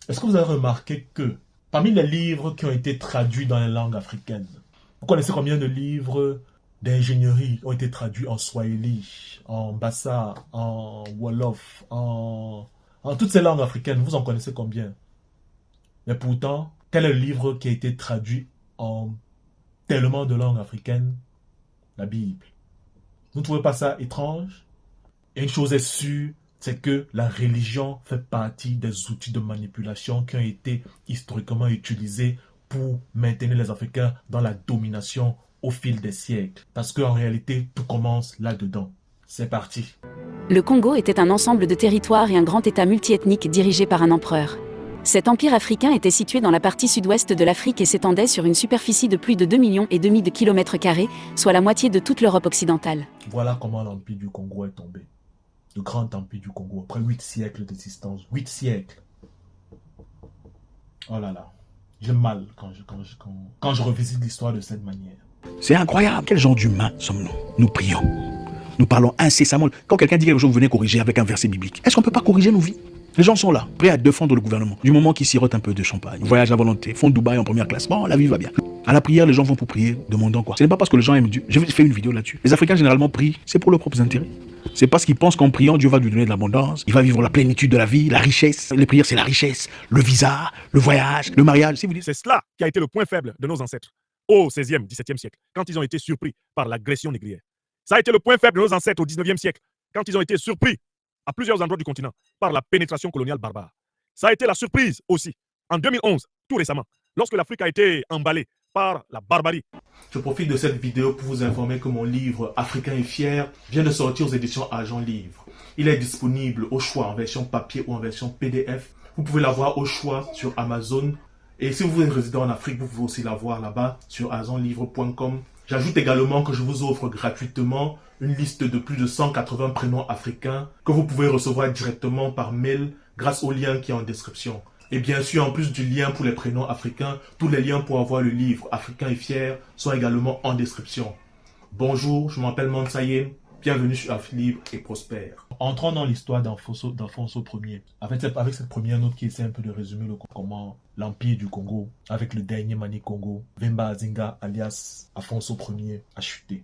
Est-ce que vous avez remarqué que parmi les livres qui ont été traduits dans les langues africaines, vous connaissez combien de livres d'ingénierie ont été traduits en Swahili, en Bassa, en Wolof, en toutes ces langues africaines? Vous en connaissez combien? Mais pourtant, quel est le livre qui a été traduit en tellement de langues africaines? La Bible. Vous ne trouvez pas ça étrange? Et une chose est sûre, c'est que la religion fait partie des outils de manipulation qui ont été historiquement utilisés pour maintenir les Africains dans la domination au fil des siècles. Parce qu'en réalité, tout commence là-dedans. C'est parti. Le Congo était un ensemble de territoires et un grand État multiethnique dirigé par un empereur. Cet empire africain était situé dans la partie sud-ouest de l'Afrique et s'étendait sur une superficie de plus de 2,5 millions de kilomètres carrés, soit la moitié de toute l'Europe occidentale. Voilà comment l'empire du Congo est tombé. Le grand empire du Congo, après 8 siècles d'existence. 8 siècles. Oh là là. J'ai mal quand je revisite l'histoire de cette manière. C'est incroyable. Quel genre d'humains sommes-nous? Nous prions. Nous parlons incessamment. Quand quelqu'un dit quelque chose, vous venez corriger avec un verset biblique. Est-ce qu'on ne peut pas corriger nos vies? Les gens sont là, prêts à défendre le gouvernement. Du moment qu'ils sirotent un peu de champagne, voyagent à volonté, font Dubaï en première classe, bon, la vie va bien. À la prière, les gens vont pour prier, demandant quoi? Ce n'est pas parce que les gens aiment Dieu. J'ai fait une vidéo là-dessus. Les Africains généralement prient, c'est pour leurs propres intérêts. C'est parce qu'ils pensent qu'en priant, Dieu va lui donner de l'abondance, il va vivre la plénitude de la vie, la richesse. Les prières, c'est la richesse, le visa, le voyage, le mariage. Si vous dites, c'est cela qui a été le point faible de nos ancêtres au XVIe, XVIIe siècle, quand ils ont été surpris par l'agression négrière. Ça a été le point faible de nos ancêtres au XIXe siècle, quand ils ont été surpris à plusieurs endroits du continent par la pénétration coloniale barbare. Ça a été la surprise aussi, en 2011, tout récemment, lorsque l'Afrique a été emballée par la barbarie. Je profite de cette vidéo pour vous informer que mon livre Africain et fier vient de sortir aux éditions Argent Livre. Il est disponible au choix en version papier ou en version PDF. Vous pouvez l'avoir au choix sur Amazon. Et si vous êtes résident en Afrique, vous pouvez aussi l'avoir là-bas sur argentlivre.com. J'ajoute également que je vous offre gratuitement une liste de plus de 180 prénoms africains que vous pouvez recevoir directement par mail grâce au lien qui est en description. Et bien sûr, en plus du lien pour les prénoms africains, tous les liens pour avoir le livre Africain et fier sont également en description. Bonjour, je m'appelle Mansaye, bienvenue sur Livre et Prospère. Entrons dans l'histoire d'Alfonso Ier, avec cette première note qui essaie un peu de résumer comment l'empire du Congo, avec le dernier Mani Congo, Vemba Azinga alias Alfonso Ier, a chuté.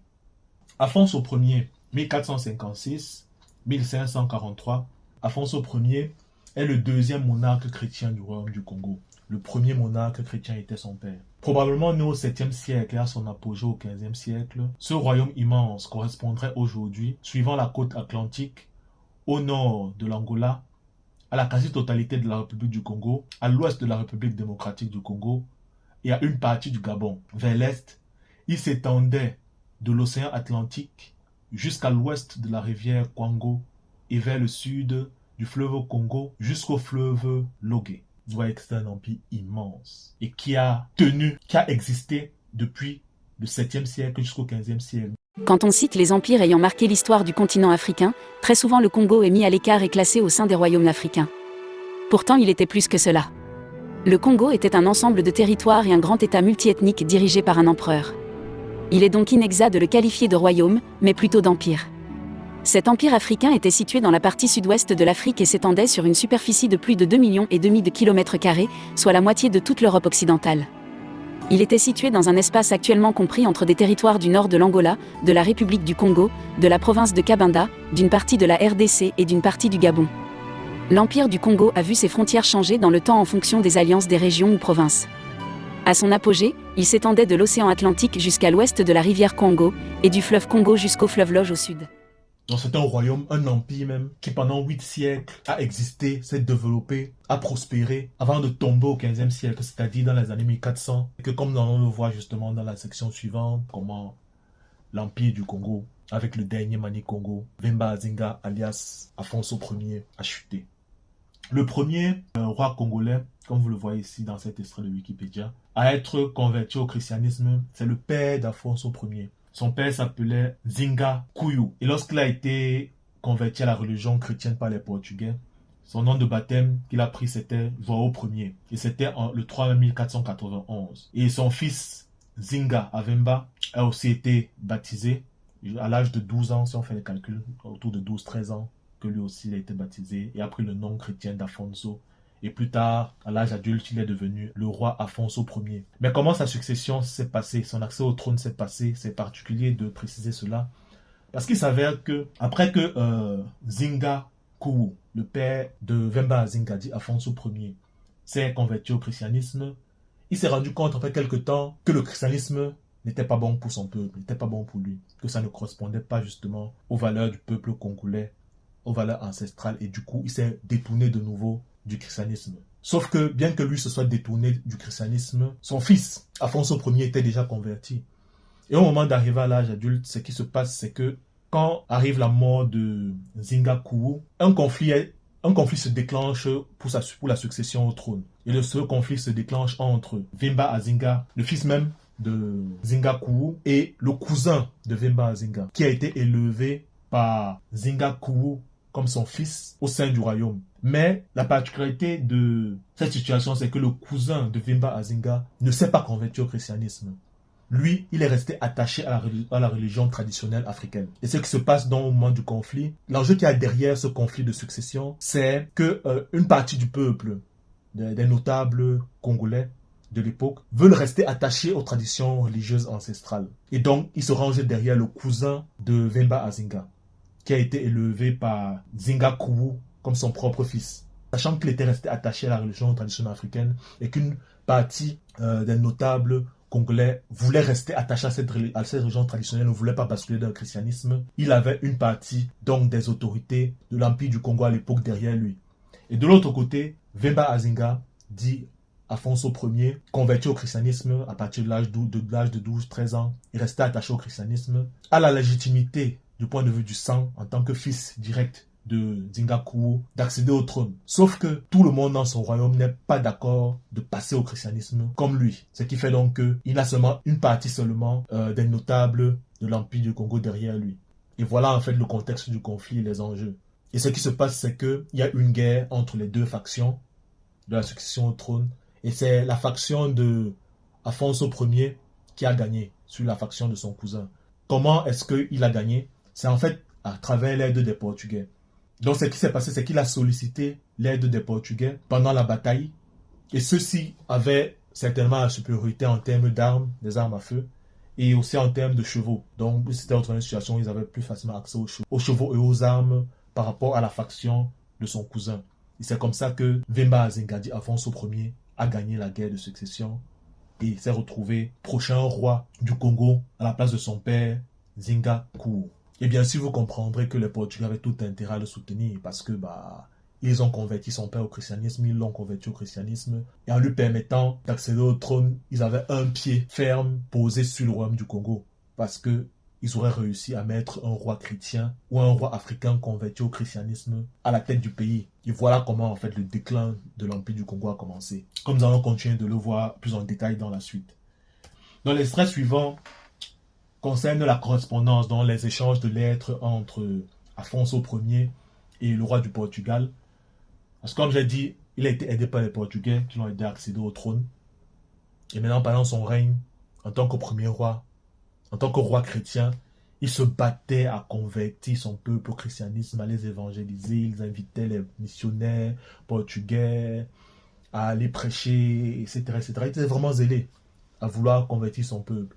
Alfonso Ier, 1456-1543, Alfonso Ier est le deuxième monarque chrétien du royaume du Congo. Le premier monarque chrétien était son père. Probablement né au 7e siècle et à son apogée au 15e siècle, ce royaume immense correspondrait aujourd'hui, suivant la côte atlantique, au nord de l'Angola, à la quasi-totalité de la République du Congo, à l'ouest de la République démocratique du Congo et à une partie du Gabon. Vers l'est, il s'étendait de l'océan Atlantique jusqu'à l'ouest de la rivière Kwango et vers le sud du fleuve Congo jusqu'au fleuve Logé. Vous voyez que c'est un empire immense et qui a existé depuis le 7e siècle jusqu'au 15e siècle. Quand on cite les empires ayant marqué l'histoire du continent africain, très souvent le Congo est mis à l'écart et classé au sein des royaumes africains. Pourtant, il était plus que cela. Le Congo était un ensemble de territoires et un grand État multiethnique dirigé par un empereur. Il est donc inexact de le qualifier de royaume, mais plutôt d'empire. Cet empire africain était situé dans la partie sud-ouest de l'Afrique et s'étendait sur une superficie de plus de 2,5 millions de kilomètres carrés, soit la moitié de toute l'Europe occidentale. Il était situé dans un espace actuellement compris entre des territoires du nord de l'Angola, de la République du Congo, de la province de Cabinda, d'une partie de la RDC et d'une partie du Gabon. L'empire du Congo a vu ses frontières changer dans le temps en fonction des alliances des régions ou provinces. À son apogée, il s'étendait de l'océan Atlantique jusqu'à l'ouest de la rivière Congo et du fleuve Congo jusqu'au fleuve Loge au sud. Donc c'est un royaume, un empire même, qui pendant 8 siècles a existé, s'est développé, a prospéré, avant de tomber au 15e siècle, c'est-à-dire dans les années 1400, et que comme nous allons le voir justement dans la section suivante, comment l'empire du Congo, avec le dernier Mani Congo, Vemba Azinga alias Alfonso Ier, a chuté. Le premier roi congolais, comme vous le voyez ici dans cet extrait de Wikipédia, à être converti au christianisme, c'est le père d'Alfonso Ier. Son père s'appelait Zinga Kuyu. Et lorsqu'il a été converti à la religion chrétienne par les Portugais, son nom de baptême qu'il a pris c'était Joao Ier. Et c'était le 3 mai 1491. Et son fils Zinga Avemba a aussi été baptisé à l'âge de 12 ans, si on fait les calculs, autour de 12-13 ans, que lui aussi il a été baptisé et a pris le nom chrétien d'Afonso. Et plus tard, à l'âge adulte, il est devenu le roi Afonso Ier. Mais comment sa succession s'est passée, son accès au trône s'est passé, c'est particulier de préciser cela. Parce qu'il s'avère que, après que Zinga Kuwu, le père de Vemba Azinga, dit Afonso Ier, s'est converti au christianisme, il s'est rendu compte après quelque temps que le christianisme n'était pas bon pour son peuple, n'était pas bon pour lui, que ça ne correspondait pas justement aux valeurs du peuple congolais, aux valeurs ancestrales, et du coup, il s'est détourné de nouveau du christianisme. Sauf que, bien que lui se soit détourné du christianisme, son fils, Afonso Ier, était déjà converti. Et au moment d'arriver à l'âge adulte, ce qui se passe, c'est que quand arrive la mort de Zinga Kuwu, un conflit se déclenche pour la succession au trône. Et ce conflit se déclenche entre Vemba Azinga, le fils même de Zinga Kuwu, et le cousin de Vemba Azinga, qui a été élevé par Zinga Kuwu comme son fils au sein du royaume. Mais la particularité de cette situation, c'est que le cousin de Vemba Azinga ne s'est pas converti au christianisme. Lui, il est resté attaché à la religion traditionnelle africaine. Et ce qui se passe au moment du conflit, l'enjeu qu'il y a derrière ce conflit de succession, c'est que une partie du peuple, des notables congolais de l'époque, veulent rester attachés aux traditions religieuses ancestrales. Et donc, ils se rangent derrière le cousin de Vemba Azinga, qui a été élevé par Zinga Kuwu comme son propre fils. Sachant qu'il était resté attaché à la religion traditionnelle africaine et qu'une partie des notables congolais voulait rester attaché à cette religion traditionnelle, ne voulait pas basculer dans le christianisme, il avait une partie donc des autorités de l'Empire du Congo à l'époque derrière lui. Et de l'autre côté, Vemba Azinga, dit Afonso Ier, converti au christianisme à partir de l'âge de 12-13 ans, il restait attaché au christianisme, a la légitimité du point de vue du sang en tant que fils direct de Zinga Kuwu d'accéder au trône. Sauf que tout le monde dans son royaume n'est pas d'accord de passer au christianisme comme lui. Ce qui fait donc qu'il a seulement une partie des notables de l'Empire du Congo derrière lui. Et voilà en fait le contexte du conflit et les enjeux. Et ce qui se passe, c'est qu'il y a une guerre entre les deux factions de la succession au trône. Et c'est la faction de Afonso Ier qui a gagné sur la faction de son cousin. Comment est-ce qu'il a gagné? C'est en fait à travers l'aide des Portugais. Donc ce qui s'est passé, c'est qu'il a sollicité l'aide des Portugais pendant la bataille. Et ceux-ci avaient certainement la supériorité en termes d'armes, des armes à feu, et aussi en termes de chevaux. Donc c'était dans une situation où ils avaient plus facilement accès aux chevaux et aux armes par rapport à la faction de son cousin. Et c'est comme ça que Vemba Azinga, dit Afonso Ier, a gagné la guerre de succession et s'est retrouvé prochain roi du Congo à la place de son père, Zinga Kuwu. Et bien sûr, vous comprendrez que les Portugais avaient tout intérêt à le soutenir parce que ils ont converti son père au christianisme, ils l'ont converti au christianisme. Et en lui permettant d'accéder au trône, ils avaient un pied ferme posé sur le royaume du Congo. Parce qu'ils auraient réussi à mettre un roi chrétien ou un roi africain converti au christianisme à la tête du pays. Et voilà comment en fait le déclin de l'Empire du Congo a commencé. Comme nous allons continuer de le voir plus en détail dans la suite. Dans l'extrait suivant, concerne la correspondance dans les échanges de lettres entre Afonso Ier et le roi du Portugal. Parce que comme j'ai dit, il a été aidé par les Portugais qui l'ont aidé à accéder au trône. Et maintenant, pendant son règne, en tant que premier roi, en tant que roi chrétien, il se battait à convertir son peuple au christianisme, à les évangéliser. Ils invitaient les missionnaires portugais à aller prêcher, etc., etc. Il était vraiment zélé à vouloir convertir son peuple.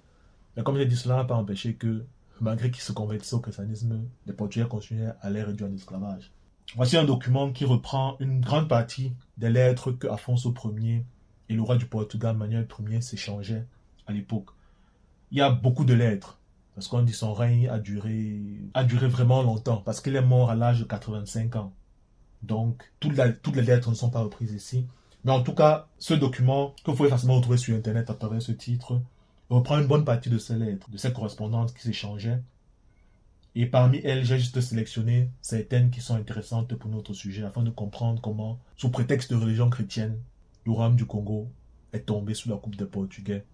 Mais comme j'ai dit, cela n'a pas empêché que, malgré qu'ils se convertissaient au christianisme, les Portugais continuaient à les réduire en esclavage. Voici un document qui reprend une grande partie des lettres que Afonso Ier et le roi du Portugal, Manuel Ier, s'échangeaient à l'époque. Il y a beaucoup de lettres, parce qu'on dit son règne a duré vraiment longtemps, parce qu'il est mort à l'âge de 85 ans. Donc, toutes les lettres ne sont pas reprises ici. Mais en tout cas, ce document, que vous pouvez facilement retrouver sur Internet à travers ce titre, reprend une bonne partie de ces lettres, de ces correspondances qui s'échangeaient. Et parmi elles, j'ai juste sélectionné certaines qui sont intéressantes pour notre sujet, afin de comprendre comment, sous prétexte de religion chrétienne, le royaume du Congo est tombé sous la coupe des Portugais,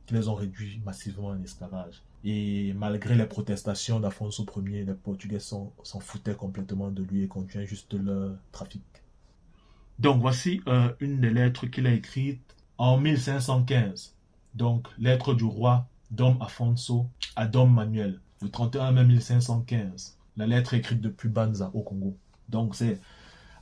qui les ont réduits massivement en esclavage. Et malgré les protestations d'Afonso Ier, les Portugais s'en foutaient complètement de lui et continuaient juste leur trafic. Donc voici une des lettres qu'il a écrites en 1515. Donc, lettre du roi Dom Afonso à Dom Manuel, le 31 mai 1515. La lettre est écrite depuis Banza, au Congo. Donc, c'est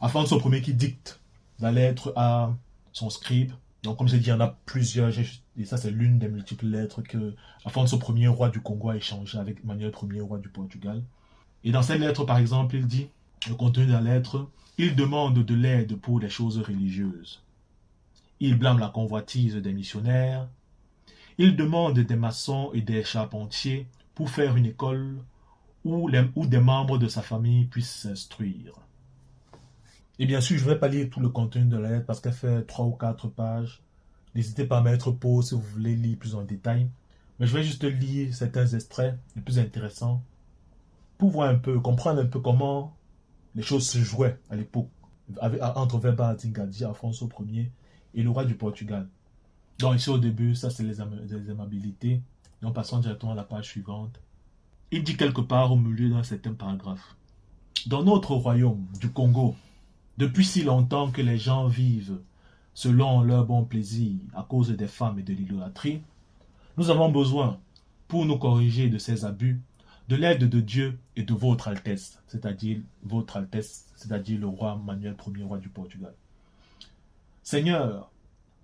Afonso Ier qui dicte la lettre à son scribe. Donc, comme j'ai dit, il y en a plusieurs. Et ça, c'est l'une des multiples lettres que Afonso Ier, roi du Congo, a échangé avec Manuel Ier, roi du Portugal. Et dans cette lettre, par exemple, il dit, le contenu de la lettre, il demande de l'aide pour les choses religieuses. Il blâme la convoitise des missionnaires. Il demande des maçons et des charpentiers pour faire une école où des membres de sa famille puissent s'instruire. Et bien sûr, je ne vais pas lire tout le contenu de la lettre parce qu'elle fait 3 ou 4 pages. N'hésitez pas à mettre pause si vous voulez lire plus en détail. Mais je vais juste lire certains extraits les plus intéressants pour voir un peu, comprendre un peu comment les choses se jouaient à l'époque entre Vemba Azingadi, Afonso Ier et le roi du Portugal. Donc ici au début, ça c'est les amabilités. Donc passons directement à la page suivante. Il dit quelque part au milieu d'un certain paragraphe. Dans notre royaume du Congo, depuis si longtemps que les gens vivent selon leur bon plaisir à cause des femmes et de l'idolâtrie, nous avons besoin, pour nous corriger de ces abus, de l'aide de Dieu et de votre Altesse, c'est-à-dire votre Altesse, c'est-à-dire le roi Manuel Ier, roi du Portugal. Seigneur,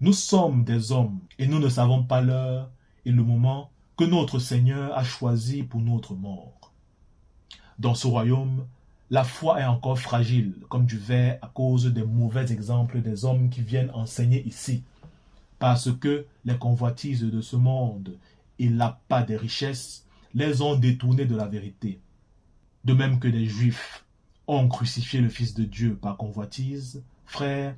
nous sommes des hommes et nous ne savons pas l'heure et le moment que notre Seigneur a choisi pour notre mort. Dans ce royaume, la foi est encore fragile comme du verre à cause des mauvais exemples des hommes qui viennent enseigner ici, parce que les convoitises de ce monde et l'appât des richesses les ont détournés de la vérité. De même que les Juifs ont crucifié le Fils de Dieu par convoitise, frères,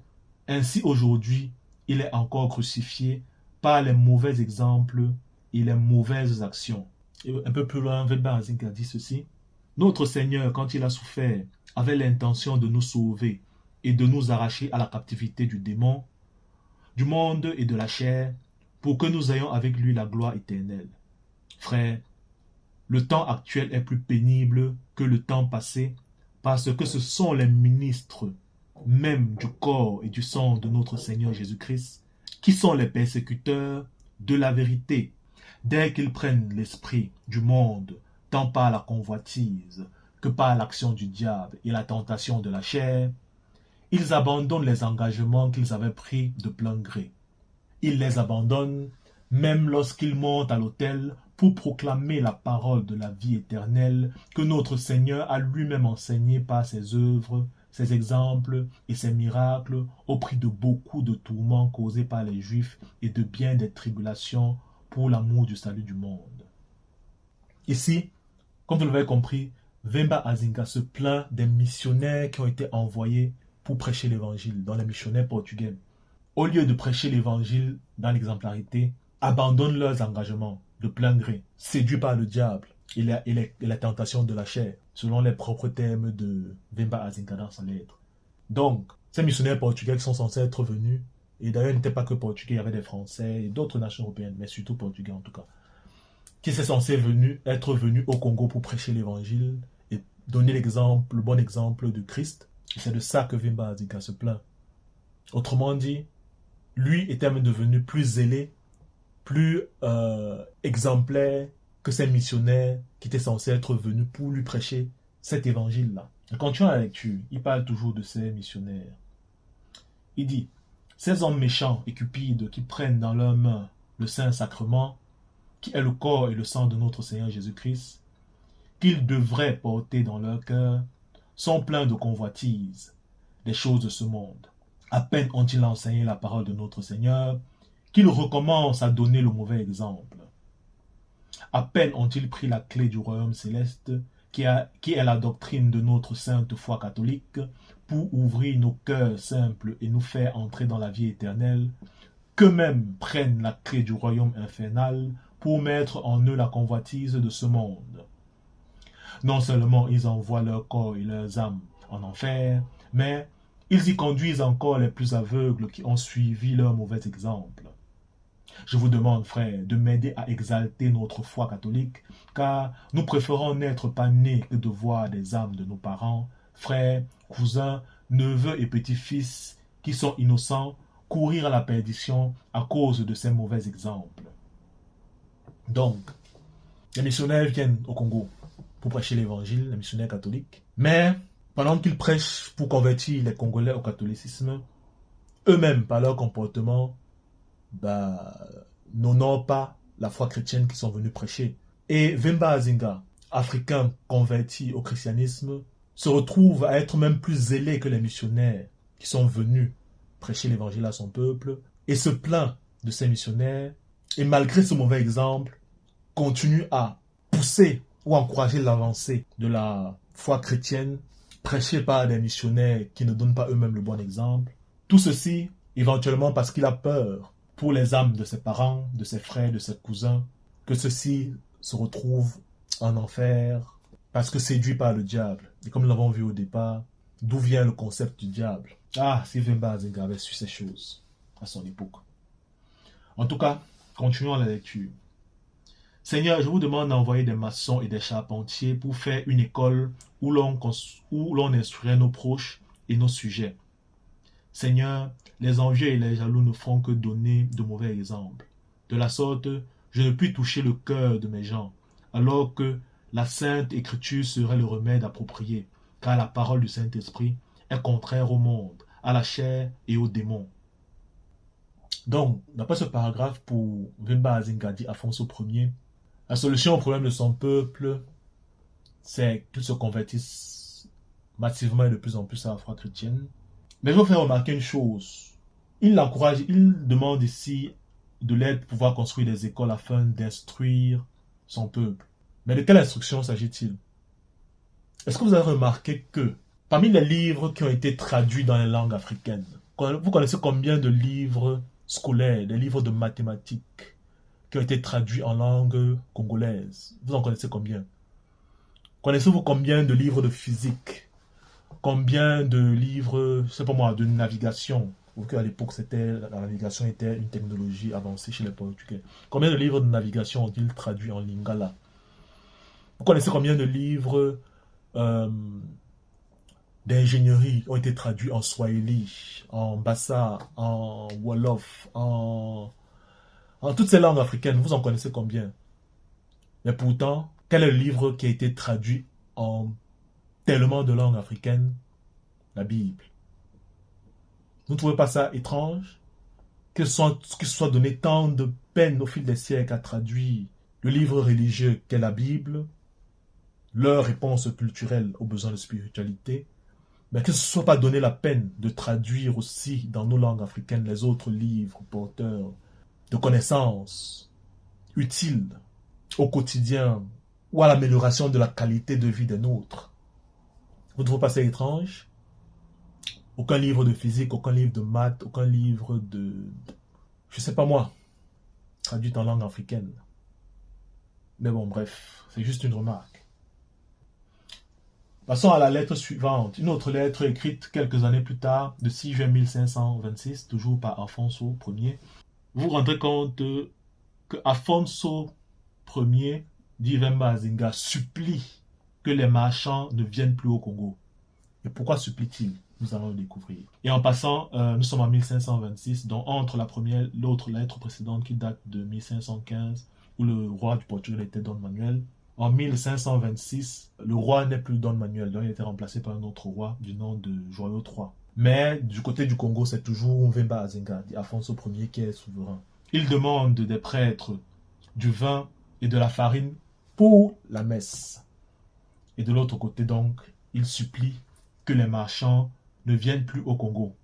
ainsi aujourd'hui, il est encore crucifié par les mauvais exemples et les mauvaises actions. Et un peu plus loin, Vemba Azinga dit ceci. Notre Seigneur, quand il a souffert, avait l'intention de nous sauver et de nous arracher à la captivité du démon, du monde et de la chair, pour que nous ayons avec lui la gloire éternelle. Frères, le temps actuel est plus pénible que le temps passé, parce que ce sont les ministres même du corps et du sang de notre Seigneur Jésus-Christ qui sont les persécuteurs de la vérité, dès qu'ils prennent l'esprit du monde, tant par la convoitise que par l'action du diable et la tentation de la chair, ils abandonnent les engagements qu'ils avaient pris de plein gré. Ils les abandonnent même lorsqu'ils montent à l'autel pour proclamer la parole de la vie éternelle que notre Seigneur a lui-même enseignée par ses œuvres, ses exemples et ses miracles au prix de beaucoup de tourments causés par les Juifs et de bien des tribulations pour l'amour du salut du monde. Ici, comme vous l'avez compris, Vemba Azinga se plaint des missionnaires qui ont été envoyés pour prêcher l'évangile, dans les missionnaires portugais. Au lieu de prêcher l'évangile dans l'exemplarité, abandonnent leurs engagements de plein gré, séduits par le diable et la tentation de la chair, selon les propres termes de Vemba Azinga dans sa lettre. Donc, ces missionnaires portugais qui sont censés être venus, et d'ailleurs, il n'était pas que portugais, il y avait des Français et d'autres nations européennes, mais surtout portugais en tout cas, qui étaient censés être venus au Congo pour prêcher l'évangile et donner le bon exemple de Christ. Et c'est de ça que Vemba Azinga se plaint. Autrement dit, lui était même devenu plus zélé, plus exemplaire que ces missionnaires qui étaient censés être venus pour lui prêcher cet évangile-là. En continuant la lecture, il parle toujours de ces missionnaires. Il dit, ces hommes méchants et cupides qui prennent dans leurs mains le Saint-Sacrement, qui est le corps et le sang de notre Seigneur Jésus-Christ, qu'ils devraient porter dans leur cœur, sont pleins de convoitises, des choses de ce monde. À peine ont-ils enseigné la parole de notre Seigneur, qu'ils recommencent à donner le mauvais exemple. À peine ont-ils pris la clé du royaume céleste, qui est la doctrine de notre sainte foi catholique, pour ouvrir nos cœurs simples et nous faire entrer dans la vie éternelle, qu'eux-mêmes prennent la clé du royaume infernal pour mettre en eux la convoitise de ce monde. Non seulement ils envoient leur corps et leurs âmes en enfer, mais ils y conduisent encore les plus aveugles qui ont suivi leur mauvais exemple. Je vous demande, frères, de m'aider à exalter notre foi catholique, car nous préférons n'être pas nés que de voir des âmes de nos parents, frères, cousins, neveux et petits-fils qui sont innocents courir à la perdition à cause de ces mauvais exemples. Donc, les missionnaires viennent au Congo pour prêcher l'évangile, les missionnaires catholiques, mais pendant qu'ils prêchent pour convertir les Congolais au catholicisme, eux-mêmes, par leur comportement, n'honorent pas la foi chrétienne qu'ils sont venus prêcher. Et Vemba Azinga, africain converti au christianisme, se retrouve à être même plus zélé que les missionnaires qui sont venus prêcher l'évangile à son peuple, et se plaint de ces missionnaires, et malgré ce mauvais exemple, continue à pousser ou encourager l'avancée de la foi chrétienne prêchée par des missionnaires qui ne donnent pas eux-mêmes le bon exemple. Tout ceci, éventuellement parce qu'il a peur pour les âmes de ses parents, de ses frères, de ses cousins, que ceux-ci se retrouvent en enfer parce que séduits par le diable. Et comme nous l'avons vu au départ, d'où vient le concept du diable? Ah, si Vemba Azinga avait su ces choses à son époque. En tout cas, continuons la lecture. Seigneur, je vous demande d'envoyer des maçons et des charpentiers pour faire une école où l'on instruirait nos proches et nos sujets. Seigneur, les envieux et les jaloux ne font que donner de mauvais exemples. De la sorte, je ne puis toucher le cœur de mes gens, alors que la Sainte Écriture serait le remède approprié, car la parole du Saint-Esprit est contraire au monde, à la chair et aux démons. Donc, d'après ce paragraphe, pour Vemba Azinga dit Afonso Ier, la solution au problème de son peuple, c'est qu'il se convertisse massivement et de plus en plus à la foi chrétienne. Mais je veux faire remarquer une chose. Il l'encourage, il demande ici de l'aide pour pouvoir construire des écoles afin d'instruire son peuple. Mais de quelle instruction s'agit-il? Est-ce que vous avez remarqué que parmi les livres qui ont été traduits dans les langues africaines, vous connaissez combien de livres scolaires, des livres de mathématiques qui ont été traduits en langue congolaise? Vous en connaissez combien? Connaissez-vous combien de livres de physique? Combien de livres, je sais pas moi, de navigation? À l'époque, la navigation était une technologie avancée chez les Portugais. Combien de livres de navigation ont-ils traduits en lingala? Vous connaissez combien de livres d'ingénierie ont été traduits en swahili, en bassa, en wolof, en toutes ces langues africaines? Vous en connaissez combien? Mais pourtant, quel est le livre qui a été traduit en tellement de langues africaines? La Bible. Vous ne trouvez pas ça étrange qu'il soit donné tant de peine au fil des siècles à traduire le livre religieux qu'est la Bible, leur réponse culturelle aux besoins de spiritualité, mais que ce ne soit pas donné la peine de traduire aussi dans nos langues africaines les autres livres porteurs de connaissances utiles au quotidien ou à l'amélioration de la qualité de vie des nôtres? Vous ne trouvez pas ça étrange? Aucun livre de physique, aucun livre de maths, aucun livre de... je sais pas moi, traduit en langue africaine. Mais bon, bref, c'est juste une remarque. Passons à la lettre suivante. Une autre lettre écrite quelques années plus tard, le 6 juin 1526, toujours par Afonso Ier. Vous vous rendrez compte que Afonso Ier, dit Vemba Azinga, supplie que les marchands ne viennent plus au Congo. Et pourquoi supplie-t-il? Nous allons le découvrir. Et en passant, nous sommes en 1526, donc entre l'autre lettre précédente qui date de 1515, où le roi du Portugal était Don Manuel. En 1526, le roi n'est plus Don Manuel, donc il a été remplacé par un autre roi du nom de Joyau III. Mais du côté du Congo, c'est toujours Vemba Azinga, dit Afonso Ier, qui est souverain. Il demande des prêtres du vin et de la farine pour la messe. Et de l'autre côté, donc, il supplie que les marchands ne viennent plus au Congo.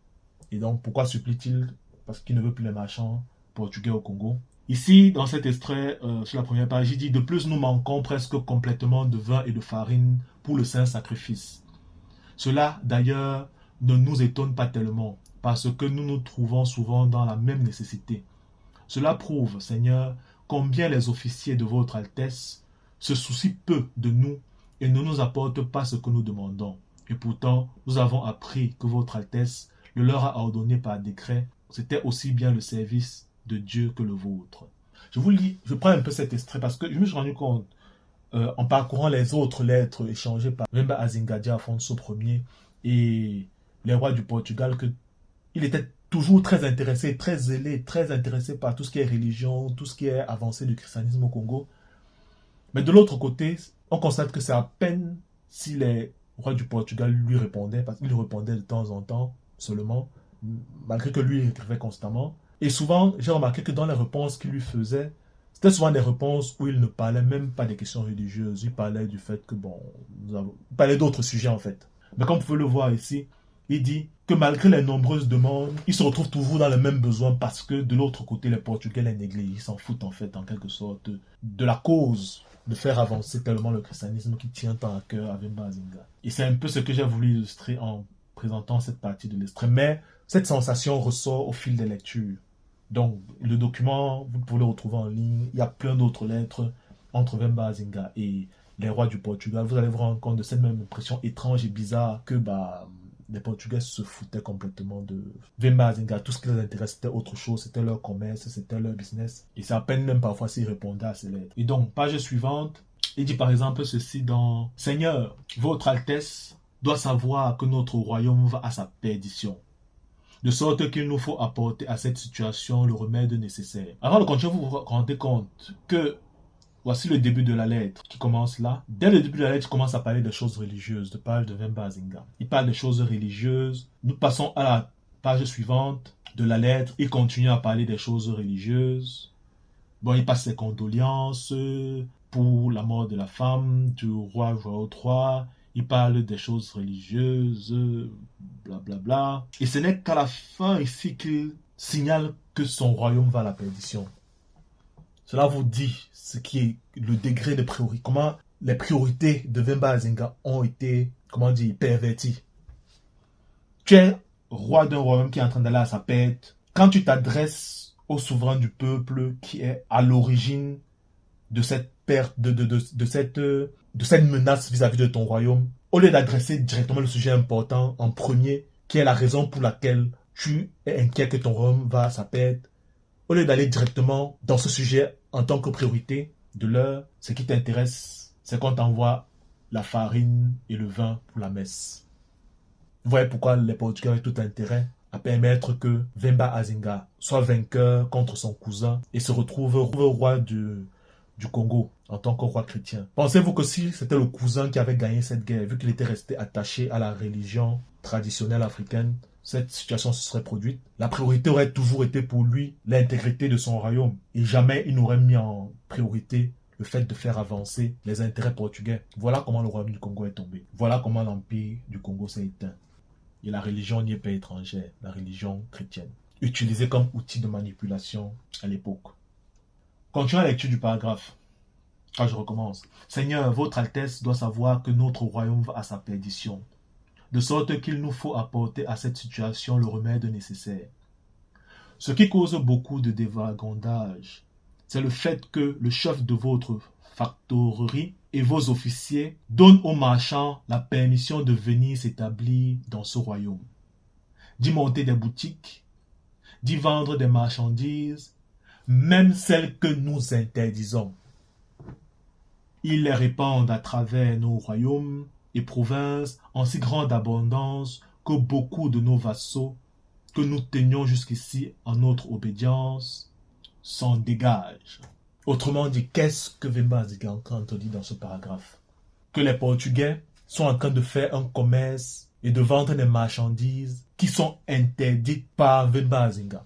Et donc, pourquoi supplie-t-il? Parce qu'il ne veut plus les marchands portugais au Congo. Ici, dans cet extrait, sur la première page, il dit « De plus, nous manquons presque complètement de vin et de farine pour le saint sacrifice. Cela, d'ailleurs, ne nous étonne pas tellement, parce que nous nous trouvons souvent dans la même nécessité. Cela prouve, Seigneur, combien les officiers de votre Altesse se soucient peu de nous et ne nous apportent pas ce que nous demandons. Et pourtant, nous avons appris que votre Altesse le leur a ordonné par décret. C'était aussi bien le service de Dieu que le vôtre. » Je vous lis, je prends un peu cet extrait parce que je me suis rendu compte, en parcourant les autres lettres échangées par Vemba Azinga, Afonso Ier et les rois du Portugal, qu'il était toujours très intéressé, très zélé, très intéressé par tout ce qui est religion, tout ce qui est avancé du christianisme au Congo. Mais de l'autre côté, on constate que c'est à peine si les rois du Portugal lui répondaient, parce qu'il lui répondait de temps en temps seulement, malgré que lui, il écrivait constamment. Et souvent, j'ai remarqué que dans les réponses qu'il lui faisait, c'était souvent des réponses où il ne parlait même pas des questions religieuses. Il parlait du fait que, bon, il parlait d'autres sujets en fait. Mais comme vous pouvez le voir ici, il dit que malgré les nombreuses demandes, il se retrouve toujours dans les mêmes besoins parce que de l'autre côté, les Portugais les négligent. Ils s'en foutent en fait, en quelque sorte, de la cause de faire avancer tellement le christianisme qui tient tant à cœur à Vemba Azinga. Et c'est un peu ce que j'ai voulu illustrer en présentant cette partie de l'extrait. Mais cette sensation ressort au fil des lectures. Donc, le document, vous pouvez le retrouver en ligne. Il y a plein d'autres lettres entre Vemba Azinga et les rois du Portugal. Vous allez vous rendre compte de cette même impression étrange et bizarre que les Portugais se foutaient complètement de Vemba Azinga. Tout ce qui les intéressait, c'était autre chose. C'était leur commerce, c'était leur business. Et c'est à peine même parfois s'ils répondaient à ces lettres. Et donc, page suivante, il dit par exemple ceci dans « Seigneur, votre Altesse doit savoir que notre royaume va à sa perdition. De sorte qu'il nous faut apporter à cette situation le remède nécessaire. » Avant de continuer, vous vous rendez compte que voici le début de la lettre qui commence là. Dès le début de la lettre, il commence à parler des choses religieuses, de page de Vemba Azinga. Il parle des choses religieuses. Nous passons à la page suivante de la lettre. Il continue à parler des choses religieuses. Bon, il passe ses condoléances pour la mort de la femme du roi Joao III. Il parle des choses religieuses, blablabla. Bla bla. Et ce n'est qu'à la fin ici qu'il signale que son royaume va à la perdition. Cela vous dit ce qui est le degré de priorité, comment les priorités de Vemba Azinga ont été, perverties. Tu es roi d'un royaume qui est en train d'aller à sa perte. Quand tu t'adresses au souverain du peuple qui est à l'origine de cette perte, de cette menace vis-à-vis de ton royaume, au lieu d'adresser directement le sujet important en premier, qui est la raison pour laquelle tu es inquiet que ton royaume va à sa perte, au lieu d'aller directement dans ce sujet en tant que priorité de l'heure, ce qui t'intéresse, c'est qu'on t'envoie la farine et le vin pour la messe. Vous voyez pourquoi les Portugais ont tout intérêt à permettre que Vemba Azinga soit vainqueur contre son cousin et se retrouve roi du Congo en tant que roi chrétien. Pensez-vous que si c'était le cousin qui avait gagné cette guerre, vu qu'il était resté attaché à la religion traditionnelle africaine, cette situation se serait produite? La priorité aurait toujours été pour lui l'intégrité de son royaume. Et jamais il n'aurait mis en priorité le fait de faire avancer les intérêts portugais. Voilà comment le royaume du Congo est tombé. Voilà comment l'empire du Congo s'est éteint. Et la religion n'y est pas étrangère, la religion chrétienne, utilisée comme outil de manipulation à l'époque. Continuons la lecture du paragraphe. Quand je recommence. Seigneur, votre Altesse doit savoir que notre royaume va à sa perdition, de sorte qu'il nous faut apporter à cette situation le remède nécessaire. Ce qui cause beaucoup de dévagondage, c'est le fait que le chef de votre factorerie et vos officiers donnent aux marchands la permission de venir s'établir dans ce royaume, d'y monter des boutiques, d'y vendre des marchandises, même celles que nous interdisons. Ils les répandent à travers nos royaumes et provinces en si grande abondance que beaucoup de nos vassaux que nous tenions jusqu'ici en notre obédience s'en dégagent. Autrement dit, qu'est-ce que Vemba Azinga est en train de dire dans ce paragraphe? Que les Portugais sont en train de faire un commerce et de vendre des marchandises qui sont interdites par Vemba Azinga.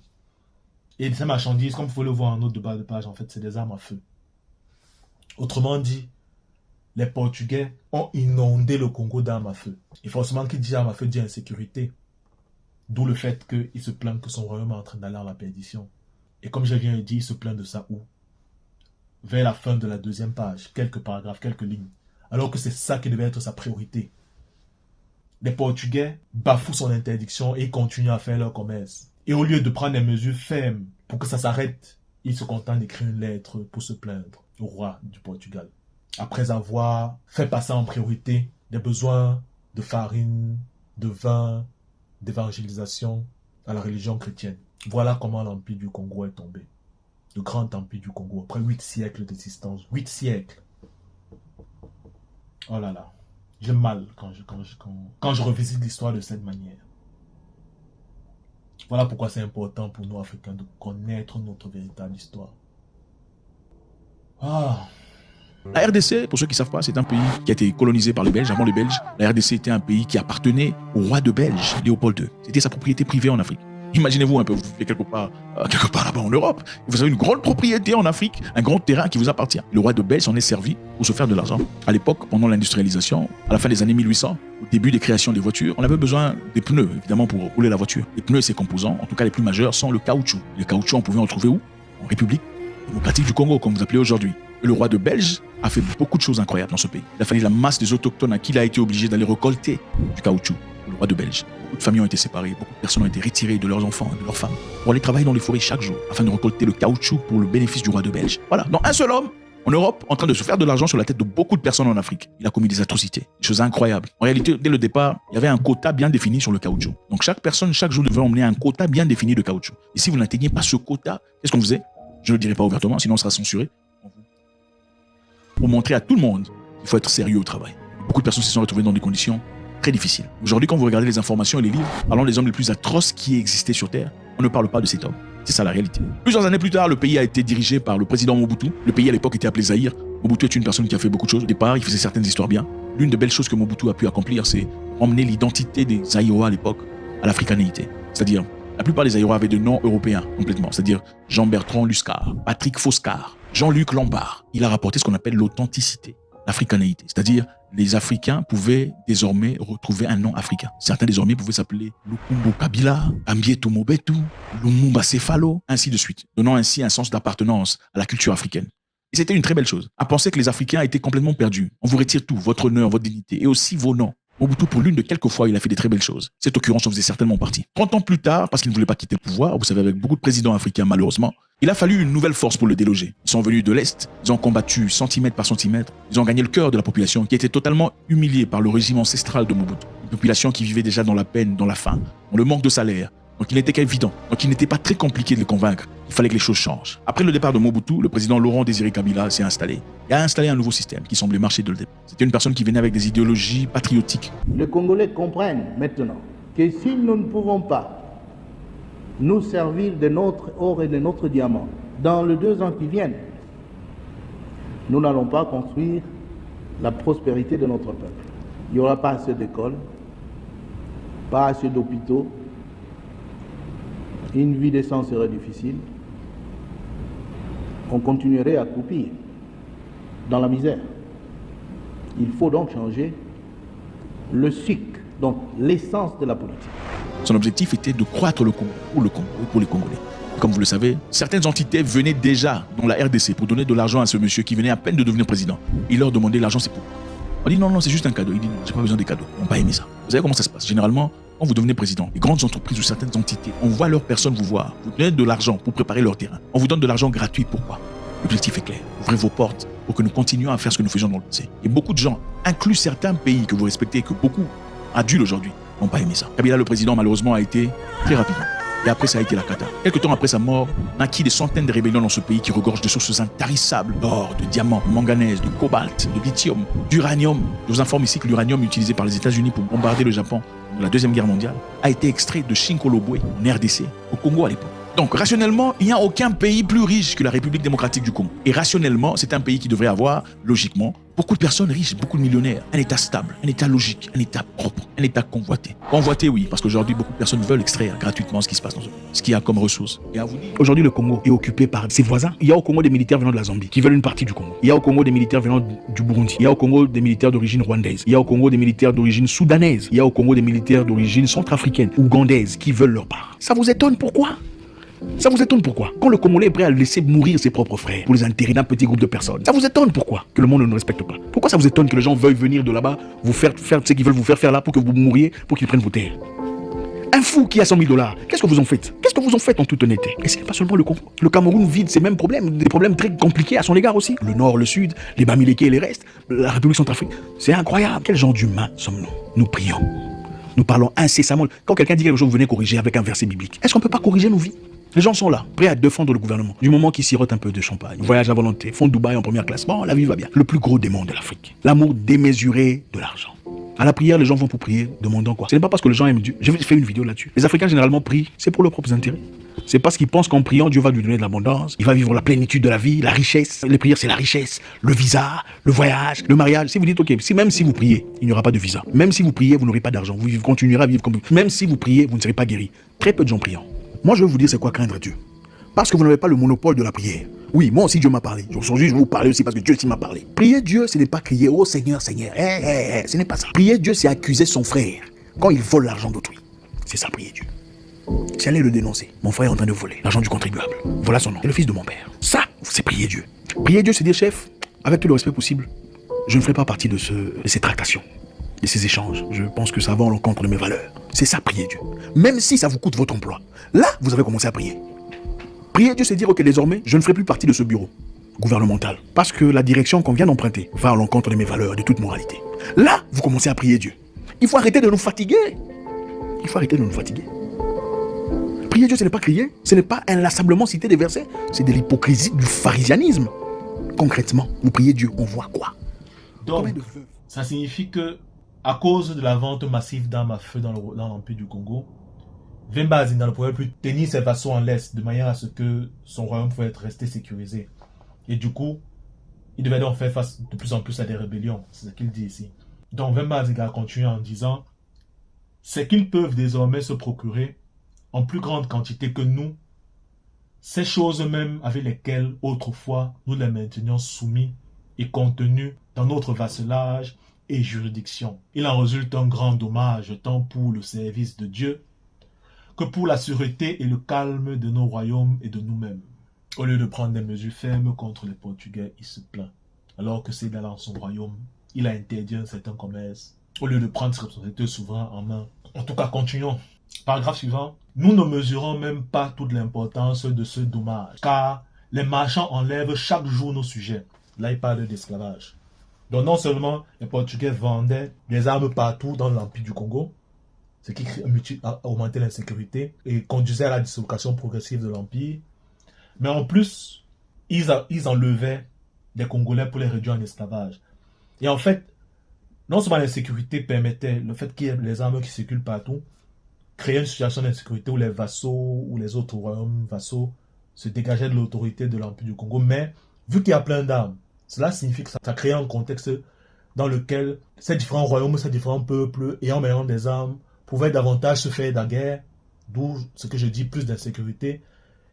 Et ces marchandises, comme vous pouvez le voir en haut de bas de page, en fait, c'est des armes à feu. Autrement dit, les Portugais ont inondé le Congo d'armes à feu. Et forcément, qui dit armes à feu dit insécurité. D'où le fait qu'il se plaint que son royaume est en train d'aller à la perdition. Et comme je viens de dire, il se plaint de ça où? Vers la fin de la deuxième page, quelques paragraphes, quelques lignes. Alors que c'est ça qui devait être sa priorité. Les Portugais bafouent son interdiction et continuent à faire leur commerce. Et au lieu de prendre des mesures fermes pour que ça s'arrête, ils se contentent d'écrire une lettre pour se plaindre au roi du Portugal. Après avoir fait passer en priorité des besoins de farine, de vin, d'évangélisation à la religion chrétienne. Voilà comment l'empire du Congo est tombé. Le grand empire du Congo, après 8 siècles d'existence. 8 siècles. Oh là là. J'ai mal quand je revisite l'histoire de cette manière. Voilà pourquoi c'est important pour nous Africains de connaître notre véritable histoire. La RDC, pour ceux qui ne savent pas, c'est un pays qui a été colonisé par les Belges. Avant les Belges, la RDC était un pays qui appartenait au roi de Belge, Léopold II. C'était sa propriété privée en Afrique. Imaginez-vous un peu, vous vivez quelque part là-bas en Europe, vous avez une grande propriété en Afrique, un grand terrain qui vous appartient. Le roi de Belge s'en est servi pour se faire de l'argent. À l'époque, pendant l'industrialisation, à la fin des années 1800, au début des créations des voitures, on avait besoin des pneus, évidemment, pour rouler la voiture. Les pneus et ses composants, en tout cas les plus majeurs, sont le caoutchouc. Le caoutchouc, on pouvait en trouver où? En République démocratique du Congo, comme vous appelez aujourd'hui. Et le roi de Belge a fait beaucoup de choses incroyables dans ce pays. Il a fallu la masse des autochtones à qui il a été obligé d'aller récolter du caoutchouc. Le roi de Belge. Beaucoup de familles ont été séparées, beaucoup de personnes ont été retirées de leurs enfants, de leurs femmes, pour aller travailler dans les forêts chaque jour, afin de récolter le caoutchouc pour le bénéfice du roi de Belge. Voilà, donc un seul homme, en Europe, en train de se faire de l'argent sur la tête de beaucoup de personnes en Afrique. Il a commis des atrocités, des choses incroyables. En réalité, dès le départ, il y avait un quota bien défini sur le caoutchouc. Donc chaque personne, chaque jour, devait emmener un quota bien défini de caoutchouc. Et si vous n'atteignez pas ce quota, qu'est-ce qu'on faisait? Je ne le dirai pas ouvertement, sinon on sera censuré. Pour montrer à tout le monde qu'il faut être sérieux au travail. Beaucoup de personnes se sont retrouvées dans des conditions très difficile. Aujourd'hui, quand vous regardez les informations et les livres parlant des hommes les plus atroces qui existaient sur Terre, on ne parle pas de cet homme. C'est ça la réalité. Plusieurs années plus tard, le pays a été dirigé par le président Mobutu. Le pays à l'époque était appelé Zaïre. Mobutu est une personne qui a fait beaucoup de choses. Au départ, il faisait certaines histoires bien. L'une des belles choses que Mobutu a pu accomplir, c'est emmener l'identité des Zaïrois à l'époque à l'africanéité. C'est-à-dire, la plupart des Zaïrois avaient des noms européens complètement. C'est-à-dire Jean-Bertrand Luscar, Patrick Foscar, Jean-Luc Lombard. Il a rapporté ce qu'on appelle l'authenticité, l'africanéité. C'est-à-dire, les Africains pouvaient désormais retrouver un nom africain. Certains désormais pouvaient s'appeler Lukumbu Kabila, Ambieto Mobetu, Lumumba Cefalo, ainsi de suite, donnant ainsi un sens d'appartenance à la culture africaine. Et c'était une très belle chose. À penser que les Africains étaient complètement perdus. On vous retire tout, votre honneur, votre dignité, et aussi vos noms. Mobutu, pour l'une de quelques fois, il a fait des très belles choses. Cette occurrence en faisait certainement partie. 30 ans plus tard, parce qu'il ne voulait pas quitter le pouvoir, vous savez, avec beaucoup de présidents africains, malheureusement, il a fallu une nouvelle force pour le déloger. Ils sont venus de l'Est, ils ont combattu centimètre par centimètre, ils ont gagné le cœur de la population qui était totalement humiliée par le régime ancestral de Mobutu. Une population qui vivait déjà dans la peine, dans la faim, dans le manque de salaire. Donc il n'était qu'évident. Donc il n'était pas très compliqué de les convaincre. Il fallait que les choses changent. Après le départ de Mobutu, le président Laurent Désiré Kabila s'est installé. Il a installé un nouveau système qui semblait marcher de le départ. C'était une personne qui venait avec des idéologies patriotiques. Les Congolais comprennent maintenant que si nous ne pouvons pas nous servir de notre or et de notre diamant dans les 2 ans qui viennent, nous n'allons pas construire la prospérité de notre peuple. Il n'y aura pas assez d'écoles, pas assez d'hôpitaux, une vie décente serait difficile, on continuerait à croupir dans la misère. Il faut donc changer le cycle, donc l'essence de la politique. Son objectif était de croître le Congo pour le Congo et pour les Congolais. Comme vous le savez, certaines entités venaient déjà dans la RDC pour donner de l'argent à ce monsieur qui venait à peine de devenir président. Il leur demandait l'argent, c'est pour. On dit non, c'est juste un cadeau. Il dit non, j'ai pas besoin des cadeaux. On n'a pas aimé ça. Vous savez comment ça se passe? Généralement, quand vous devenez président, les grandes entreprises ou certaines entités, on voit leurs personnes vous voir. Vous donnez de l'argent pour préparer leur terrain. On vous donne de l'argent gratuit. Pourquoi? L'objectif est clair. Ouvrez vos portes pour que nous continuions à faire ce que nous faisions dans le passé. Et beaucoup de gens, inclus certains pays que vous respectez et que beaucoup adultes aujourd'hui, n'ont pas aimé ça. Kabila, le président, malheureusement, a été très rapidement. Et après, ça a été la cata. Quelques temps après sa mort, naquit des centaines de rébellions dans ce pays qui regorgent de sources intarissables d'or, de diamants, de manganèse, de cobalt, de lithium, d'uranium. Je vous informe ici que l'uranium utilisé par les États-Unis pour bombarder le Japon dans la Deuxième Guerre mondiale a été extrait de Shinkolobwe, en RDC, au Congo à l'époque. Donc, rationnellement, il n'y a aucun pays plus riche que la République démocratique du Congo. Et rationnellement, c'est un pays qui devrait avoir, logiquement, beaucoup de personnes riches, beaucoup de millionnaires, un État stable, un État logique, un État propre, un État convoité. Convoité, oui, parce qu'aujourd'hui, beaucoup de personnes veulent extraire gratuitement ce qui se passe dans ce pays, ce qu'il y a comme ressources. Et à vous dire, aujourd'hui, le Congo est occupé par ses voisins. Il y a au Congo des militaires venant de la Zambie qui veulent une partie du Congo. Il y a au Congo des militaires venant du Burundi. Il y a au Congo des militaires d'origine rwandaise. Il y a au Congo des militaires d'origine soudanaise. Il y a au Congo des militaires d'origine centrafricaine, ougandaise, qui veulent leur part. Ça vous étonne pourquoi? Ça vous étonne pourquoi? Quand le Congolais est prêt à laisser mourir ses propres frères pour les intérêts d'un petit groupe de personnes, ça vous étonne pourquoi? Que le monde ne nous respecte pas. Pourquoi ça vous étonne que les gens veuillent venir de là-bas, vous faire ce qu'ils veulent vous faire là pour que vous mouriez, pour qu'ils prennent vos terres? Un fou qui a 100 000 $, qu'est-ce que vous en faites? Qu'est-ce que vous en faites en toute honnêteté? Et ce n'est pas seulement le Congo. Le Cameroun vit de ces mêmes problèmes, des problèmes très compliqués à son égard aussi. Le nord, le sud, les Bamileke et les restes, la République centrafricaine. C'est incroyable. Quel genre d'humains sommes-nous? Nous prions. Nous parlons incessamment. Quand quelqu'un dit quelque chose, vous venez corriger avec un verset biblique. Est-ce qu'on ne peut pas corriger nos vies? Les gens sont là, prêts à défendre le gouvernement. Du moment qu'ils sirotent un peu de champagne, voyagent à volonté, font Dubaï en première classe, bon, la vie va bien. Le plus gros démon de l'Afrique. L'amour démesuré de l'argent. À la prière, les gens vont pour prier, demandant quoi? Ce n'est pas parce que les gens aiment Dieu. J'ai fait une vidéo là-dessus. Les Africains généralement prient, c'est pour leurs propres intérêts. C'est parce qu'ils pensent qu'en priant, Dieu va lui donner de l'abondance. Il va vivre la plénitude de la vie, la richesse. Les prières, c'est la richesse, le visa, le voyage, le mariage. Si vous dites, ok, même si vous priez, il n'y aura pas de visa. Même si vous priez, vous n'aurez pas d'argent. Vous continuerez à vivre comme vous. Même si vous priez, vous ne serez pas guéri. Très peu de gens prient. Moi, je vais vous dire c'est quoi craindre Dieu. Parce que vous n'avez pas le monopole de la prière. Oui, moi aussi Dieu m'a parlé. Aujourd'hui, je vais vous parler aussi parce que Dieu aussi m'a parlé. Prier Dieu, ce n'est pas crier « Oh Seigneur, Seigneur ». Ce n'est pas ça. Prier Dieu, c'est accuser son frère quand il vole l'argent d'autrui. C'est ça, prier Dieu. C'est aller le dénoncer. Mon frère est en train de voler l'argent du contribuable. Voilà son nom. C'est le fils de mon père. Ça, c'est prier Dieu. Prier Dieu, c'est dire, chef, avec tout le respect possible, je ne ferai pas partie de ces tractations, de ces échanges. Je pense que ça va à l'encontre de mes valeurs. C'est ça, prier Dieu. Même si ça vous coûte votre emploi. Là, vous avez commencé à prier. Prier Dieu, c'est dire, ok, désormais, je ne ferai plus partie de ce bureau gouvernemental. Parce que la direction qu'on vient d'emprunter va à l'encontre de mes valeurs, de toute moralité. Là, vous commencez à prier Dieu. Il faut arrêter de nous fatiguer. Il faut arrêter de nous fatiguer. Prier Dieu, ce n'est pas crier, ce n'est pas inlassablement citer des versets, c'est de l'hypocrisie, du pharisianisme. Concrètement, vous priez Dieu, on voit quoi? Donc, ça signifie que, à cause de la vente massive d'armes à feu dans l'Empire du Congo, Vemba Azinda ne pouvait plus tenir ses vassaux en laisse de manière à ce que son royaume pouvait rester sécurisé. Et du coup, il devait donc faire face de plus en plus à des rébellions. C'est ce qu'il dit ici. Donc Vemba Azinda continue en disant, c'est qu'ils peuvent désormais se procurer en plus grande quantité que nous, ces choses mêmes avec lesquelles autrefois nous les maintenions soumis et contenus dans notre vassalage et juridiction. Il en résulte un grand dommage tant pour le service de Dieu que pour la sûreté et le calme de nos royaumes et de nous-mêmes. Au lieu de prendre des mesures fermes contre les Portugais, il se plaint. Alors que c'est dans son royaume, il a interdit un certain commerce. Au lieu de prendre ses responsabilités souveraines en main. En tout cas, continuons. Paragraphe suivant. Nous ne mesurons même pas toute l'importance de ce dommage, car les marchands enlèvent chaque jour nos sujets. Là, il parle d'esclavage. Donc non seulement les Portugais vendaient des armes partout dans l'Empire du Congo, ce qui a augmenté l'insécurité et conduisait à la dislocation progressive de l'Empire, mais en plus, ils enlevaient des Congolais pour les réduire en esclavage. Et en fait, non seulement l'insécurité permettait, le fait qu'il y ait les armes qui circulent partout, créer une situation d'insécurité où les vassaux ou les autres royaumes vassaux se dégageaient de l'autorité de l'Empire du Congo. Mais vu qu'il y a plein d'armes, cela signifie que ça crée un contexte dans lequel ces différents royaumes, ces différents peuples ayant maintenant des armes pouvaient davantage se faire la guerre, d'où ce que je dis, plus d'insécurité.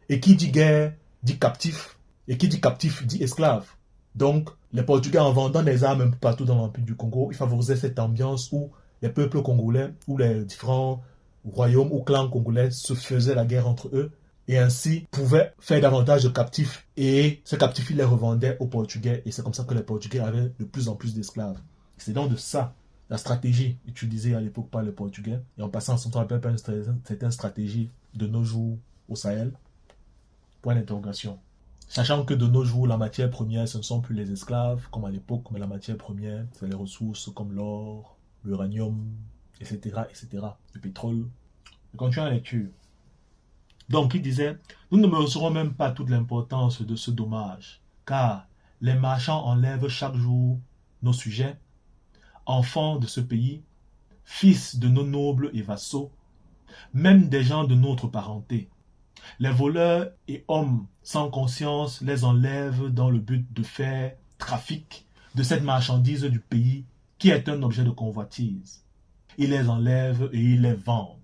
Et qui dit guerre dit captif, et qui dit captif dit esclave. Donc les Portugais, en vendant des armes un peu partout dans l'Empire du Congo, ils favorisaient cette ambiance où les peuples congolais, où les différents royaumes ou clans congolais se faisaient la guerre entre eux et ainsi pouvaient faire davantage de captifs et ces captifs ils les revendaient aux Portugais et c'est comme ça que les Portugais avaient de plus en plus d'esclaves. C'est donc de ça la stratégie utilisée à l'époque par les Portugais et en passant son temps à une certaine stratégie de nos jours au Sahel. Point d'interrogation. Sachant que de nos jours la matière première ce ne sont plus les esclaves comme à l'époque, mais la matière première c'est les ressources comme l'or, l'uranium, etc., etc., le pétrole. Je continue la lecture. Donc, il disait, nous ne mesurons même pas toute l'importance de ce dommage, car les marchands enlèvent chaque jour nos sujets, enfants de ce pays, fils de nos nobles et vassaux, même des gens de notre parenté. Les voleurs et hommes sans conscience les enlèvent dans le but de faire trafic de cette marchandise du pays qui est un objet de convoitise. Ils les enlèvent et ils les vendent.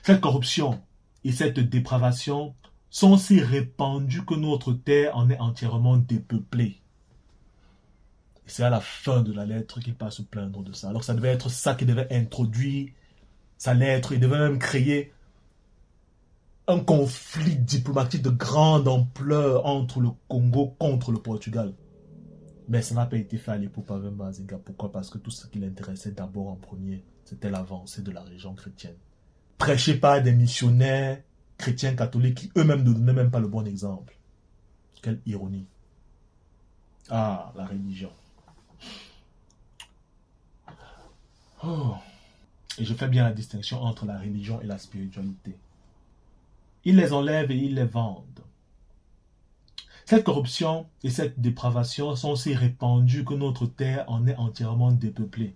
Cette corruption et cette dépravation sont si répandues que notre terre en est entièrement dépeuplée. Et c'est à la fin de la lettre qu'il passe se plaindre de ça. Alors ça devait être ça qui devait introduire sa lettre. Il devait même créer un conflit diplomatique de grande ampleur entre le Congo contre le Portugal. Mais ça n'a pas été fait à l'époque par Vemba Azinga. Pourquoi? Parce que tout ce qui l'intéressait d'abord en premier, c'était l'avancée de la région chrétienne. Prêché par des missionnaires chrétiens catholiques qui eux-mêmes ne donnaient même pas le bon exemple. Quelle ironie. Ah, la religion. Oh. Et je fais bien la distinction entre la religion et la spiritualité. Ils les enlèvent et ils les vendent. Cette corruption et cette dépravation sont si répandues que notre terre en est entièrement dépeuplée.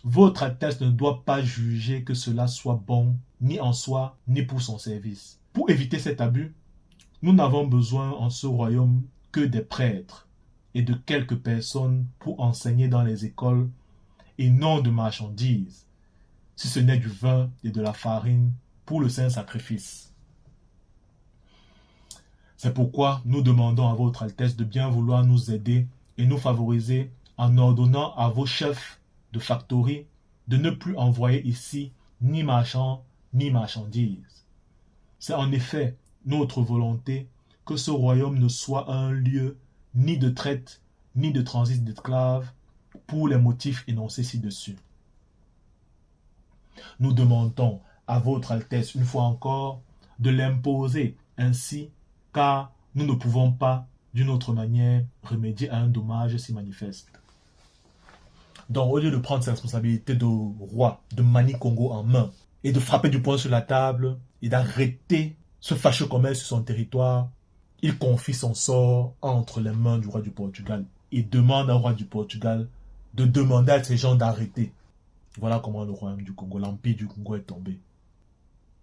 Votre Altesse ne doit pas juger que cela soit bon, ni en soi, ni pour son service. Pour éviter cet abus, nous n'avons besoin en ce royaume que des prêtres et de quelques personnes pour enseigner dans les écoles et non de marchandises, si ce n'est du vin et de la farine pour le saint sacrifice. C'est pourquoi nous demandons à votre Altesse de bien vouloir nous aider et nous favoriser en ordonnant à vos chefs de factory de ne plus envoyer ici ni marchands ni marchandises. C'est en effet notre volonté que ce royaume ne soit un lieu ni de traite ni de transit d'esclaves pour les motifs énoncés ci-dessus. Nous demandons à votre Altesse une fois encore de l'imposer ainsi, car nous ne pouvons pas d'une autre manière remédier à un dommage si manifeste. Donc, au lieu de prendre ses responsabilités de roi, de manier Congo en main, et de frapper du poing sur la table, et d'arrêter ce fâcheux commerce sur son territoire, il confie son sort entre les mains du roi du Portugal et demande au roi du Portugal de demander à ces gens d'arrêter. Voilà comment le royaume du Congo, l'empire du Congo est tombé.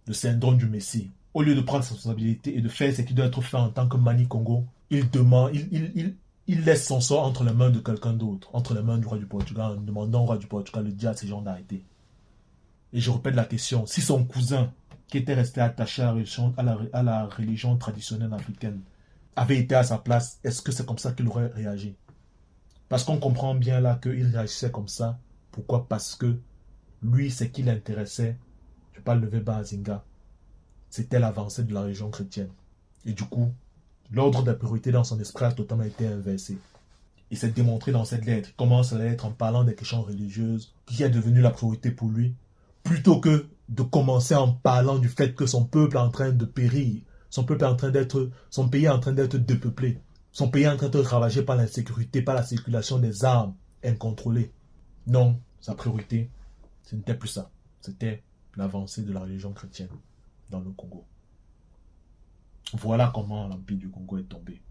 Le syndrome du Messie. Au lieu de prendre sa responsabilité et de faire ce qui doit être fait en tant que Mani Congo, il laisse son sort entre les mains de quelqu'un d'autre, entre les mains du roi du Portugal, en demandant au roi du Portugal de dire à ces gens d'arrêter. Et je répète la question, si son cousin, qui était resté attaché à la religion traditionnelle africaine, avait été à sa place, est-ce que c'est comme ça qu'il aurait réagi? Parce qu'on comprend bien là qu'il réagissait comme ça. Pourquoi? Parce que lui, ce qui l'intéressait, je parle de Wemba Azinga, c'était l'avancée de la religion chrétienne. Et du coup, l'ordre des priorités dans son esprit a totalement été inversé. Il s'est démontré dans cette lettre. Il commence à l'être en parlant des questions religieuses, qui est devenue la priorité pour lui, plutôt que de commencer en parlant du fait que son peuple est en train de périr, son pays est en train d'être dépeuplé, son pays est en train d'être ravagé par l'insécurité, par la circulation des armes incontrôlées. Non, sa priorité, ce n'était plus ça. C'était l'avancée de la religion chrétienne dans le Congo. Voilà comment l'empire du Congo est tombé.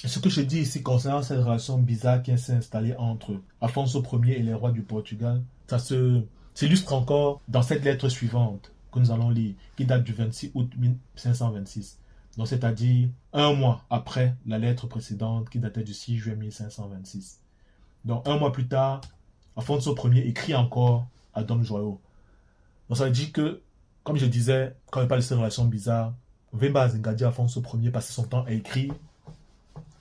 Ce que je dis ici concernant cette relation bizarre qui s'est installée entre Afonso Ier et les rois du Portugal, ça s'illustre encore dans cette lettre suivante que nous allons lire, qui date du 26 août 1526. Donc c'est-à-dire un mois après la lettre précédente qui datait du 6 juillet 1526. Donc un mois plus tard, Afonso Ier écrit encore à Dom Joao. Donc ça veut dire que, comme je disais, quand il parle de cette relation bizarre, Wemba Azinga dit à Afonso Ier passer son temps à écrire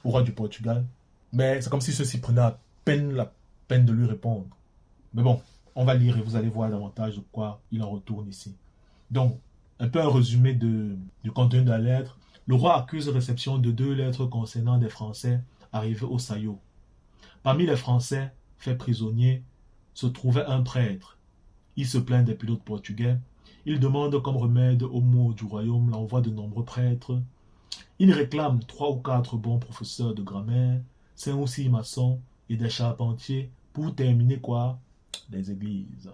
au roi du Portugal, mais c'est comme si ceux-ci prenaient la peine de lui répondre. Mais bon, on va lire et vous allez voir davantage de quoi il en retourne ici. Donc, un peu un résumé du contenu de la lettre. Le roi accuse réception de 2 lettres concernant des Français arrivés au Sayo. Parmi les Français faits prisonniers se trouvait un prêtre. Il se plaint des pilotes portugais. Il demande comme remède aux maux du royaume l'envoi de nombreux prêtres. Il réclame 3 ou 4 bons professeurs de grammaire, 5 ou 6 maçons et des charpentiers pour terminer quoi? Les églises.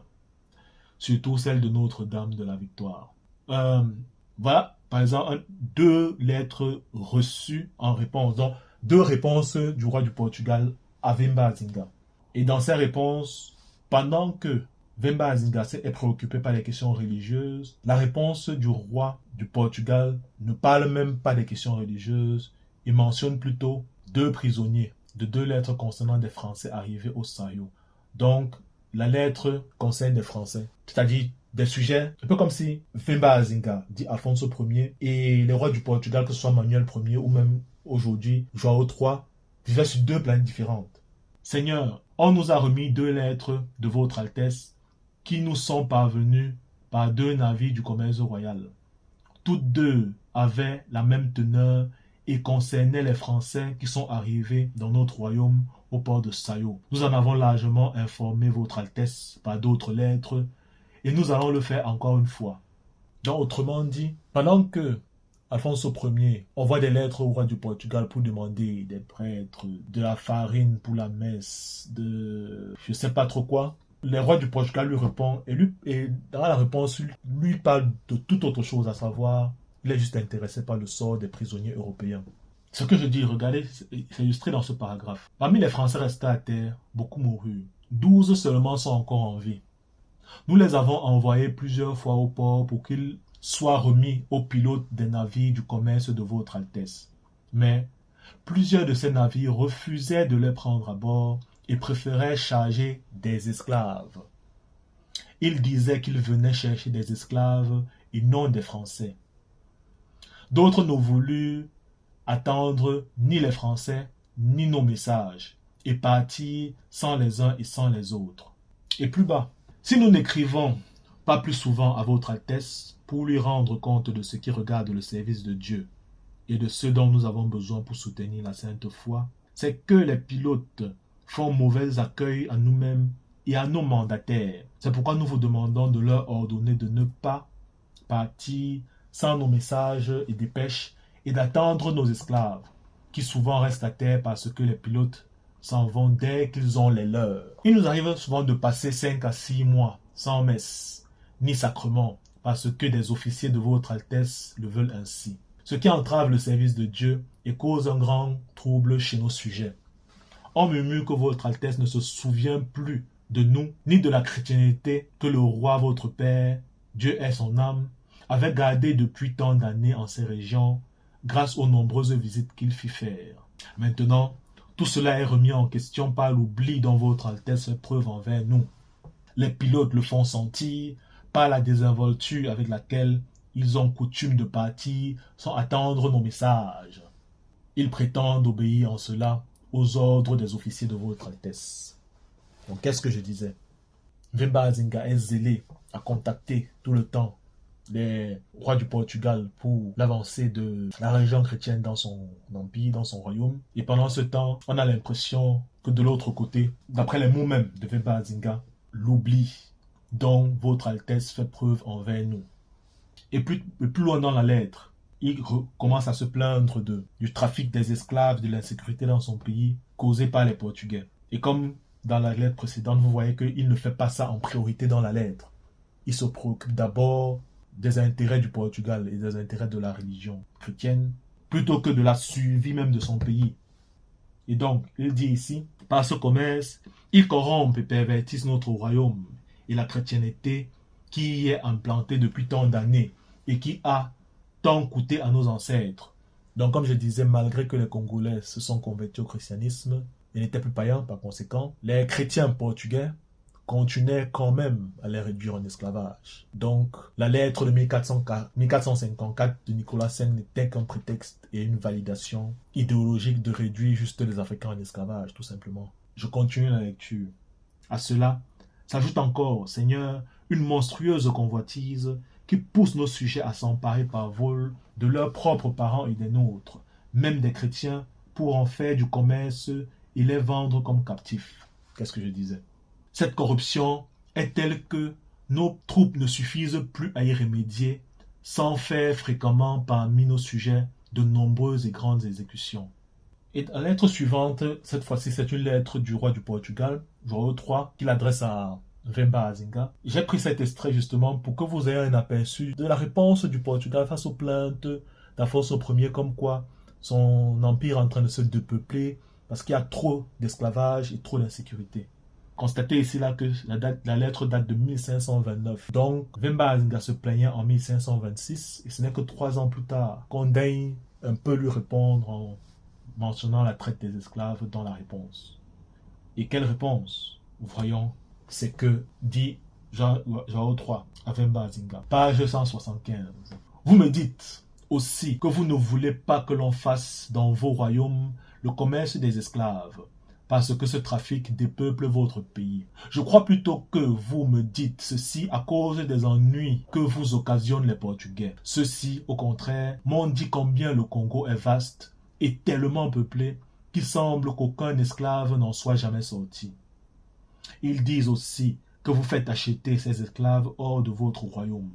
Surtout celle de Notre-Dame de la Victoire. Voilà, par exemple, 2 lettres reçues en réponse. Donc, 2 réponses du roi du Portugal à Wemba Azinga. Et dans ces réponses, pendant que Wemba Azinga est préoccupé par les questions religieuses, la réponse du roi du Portugal ne parle même pas des questions religieuses. Il mentionne plutôt 2 prisonniers de 2 lettres concernant des Français arrivés au Sayo. Donc, la lettre concerne des Français, c'est-à-dire des sujets, un peu comme si Wemba Azinga dit Afonso Ier et les rois du Portugal, que ce soit Manuel Ier ou même aujourd'hui Joao III, vivaient sur 2 planètes différentes. Seigneur, on nous a remis 2 lettres de votre Altesse qui nous sont parvenues par 2 navires du commerce royal. Toutes 2 avaient la même teneur et concernaient les Français qui sont arrivés dans notre royaume au port de Sayo. Nous en avons largement informé votre Altesse par d'autres lettres et nous allons le faire encore une fois. Donc autrement dit, pendant que Afonso Ier envoie des lettres au roi du Portugal pour demander des prêtres, de la farine pour la messe, de je sais pas trop quoi, le roi du Portugal lui répond et dans la réponse, lui parle de toute autre chose, à savoir, il est juste intéressé par le sort des prisonniers européens. Ce que je dis, regardez, c'est illustré dans ce paragraphe. Parmi les Français restés à terre, beaucoup moururent. 12 seulement sont encore en vie. Nous les avons envoyés plusieurs fois au port pour qu'ils soient remis aux pilotes des navires du commerce de votre Altesse. Mais plusieurs de ces navires refusaient de les prendre à bord et préféraient charger des esclaves. il disait qu'il venait chercher des esclaves et non des Français. D'autres n'ont voulu attendre ni les Français, ni nos messages, et partir sans les uns et sans les autres. Et plus bas, si nous n'écrivons pas plus souvent à votre Altesse pour lui rendre compte de ce qui regarde le service de Dieu et de ce dont nous avons besoin pour soutenir la sainte foi, c'est que les pilotes font mauvais accueil à nous-mêmes et à nos mandataires. C'est pourquoi nous vous demandons de leur ordonner de ne pas partir sans nos messages et dépêches et d'attendre nos esclaves, qui souvent restent à terre parce que les pilotes s'en vont dès qu'ils ont les leurs. Il nous arrive souvent de passer 5 à 6 mois sans messe, ni sacrement, parce que des officiers de votre Altesse le veulent ainsi. Ce qui entrave le service de Dieu et cause un grand trouble chez nos sujets. On murmure que votre Altesse ne se souvient plus de nous, ni de la chrétienté que le roi votre père, Dieu ait son âme, avait gardé depuis tant d'années en ces régions, grâce aux nombreuses visites qu'il fit faire. Maintenant, tout cela est remis en question par l'oubli dont votre Altesse fait preuve envers nous. Les pilotes le font sentir par la désinvolture avec laquelle ils ont coutume de partir sans attendre nos messages. Ils prétendent obéir en cela aux ordres des officiers de votre Altesse. Donc qu'est-ce que je disais? Vemba Azinga est zélé à contacter tout le temps les rois du Portugal pour l'avancée de la religion chrétienne dans son empire, dans son royaume. Et pendant ce temps, on a l'impression que de l'autre côté, d'après les mots même de Vemba Azinga, l'oubli dont votre Altesse fait preuve envers nous. Et plus loin dans la lettre, il commence à se plaindre du trafic des esclaves, de l'insécurité dans son pays causée par les Portugais. Et comme dans la lettre précédente, vous voyez qu'il ne fait pas ça en priorité dans la lettre. Il se préoccupe d'abord des intérêts du Portugal et des intérêts de la religion chrétienne, plutôt que de la survie même de son pays. Et donc, il dit ici, par ce commerce, ils corrompent et pervertissent notre royaume et la chrétienté qui y est implantée depuis tant d'années et qui a tant coûté à nos ancêtres. Donc, comme je disais, malgré que les Congolais se sont convertis au christianisme et n'étaient plus païens par conséquent, les chrétiens portugais continuaient quand même à les réduire en esclavage. Donc, la lettre de 1454 de Nicolas V n'était qu'un prétexte et une validation idéologique de réduire juste les Africains en esclavage, tout simplement. Je continue la lecture. À cela s'ajoute encore, Seigneur, une monstrueuse convoitise qui pousse nos sujets à s'emparer par vol de leurs propres parents et des nôtres, même des chrétiens, pour en faire du commerce et les vendre comme captifs. Qu'est-ce que je disais? Cette corruption est telle que nos troupes ne suffisent plus à y remédier sans faire fréquemment parmi nos sujets de nombreuses et grandes exécutions. Et la lettre suivante, cette fois-ci, c'est une lettre du roi du Portugal, João III, qu'il adresse à Vemba Azinga. J'ai pris cet extrait justement pour que vous ayez un aperçu de la réponse du Portugal face aux plaintes d'Afonso Ier, comme quoi son empire est en train de se dépeupler parce qu'il y a trop d'esclavage et trop d'insécurité. Constatez ici là que la lettre date de 1529. Donc, Vemba Azinga se plaignait en 1526 et ce n'est que 3 ans plus tard qu'on daigne un peu lui répondre en mentionnant la traite des esclaves dans la réponse. Et quelle réponse? Voyons, c'est que dit João III à Vemba Azinga, page 175. Vous me dites aussi que vous ne voulez pas que l'on fasse dans vos royaumes le commerce des esclaves, parce que ce trafic dépeuple votre pays. Je crois plutôt que vous me dites ceci à cause des ennuis que vous occasionnent les Portugais. Ceux-ci, au contraire, m'ont dit combien le Congo est vaste et tellement peuplé qu'il semble qu'aucun esclave n'en soit jamais sorti. Ils disent aussi que vous faites acheter ces esclaves hors de votre royaume,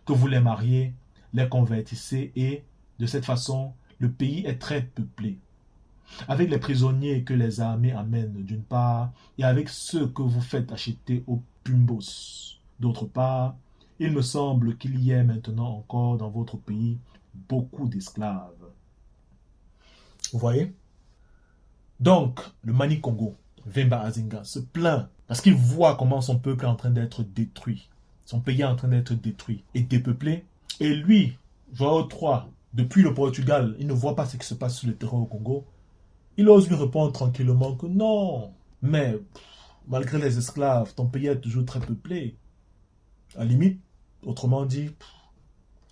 que vous les mariez, les convertissez et, de cette façon, le pays est très peuplé. Avec les prisonniers que les armées amènent d'une part, et avec ceux que vous faites acheter aux Pumbos d'autre part, il me semble qu'il y ait maintenant encore dans votre pays beaucoup d'esclaves. Vous voyez? Donc, le Mani Congo, Vemba Azinga, se plaint parce qu'il voit comment son peuple est en train d'être détruit. Son pays est en train d'être détruit et dépeuplé. Et lui, João III, depuis le Portugal, il ne voit pas ce qui se passe sur le terrain au Congo. Il ose lui répondre tranquillement que non, mais malgré les esclaves, ton pays est toujours très peuplé. À la limite, autrement dit,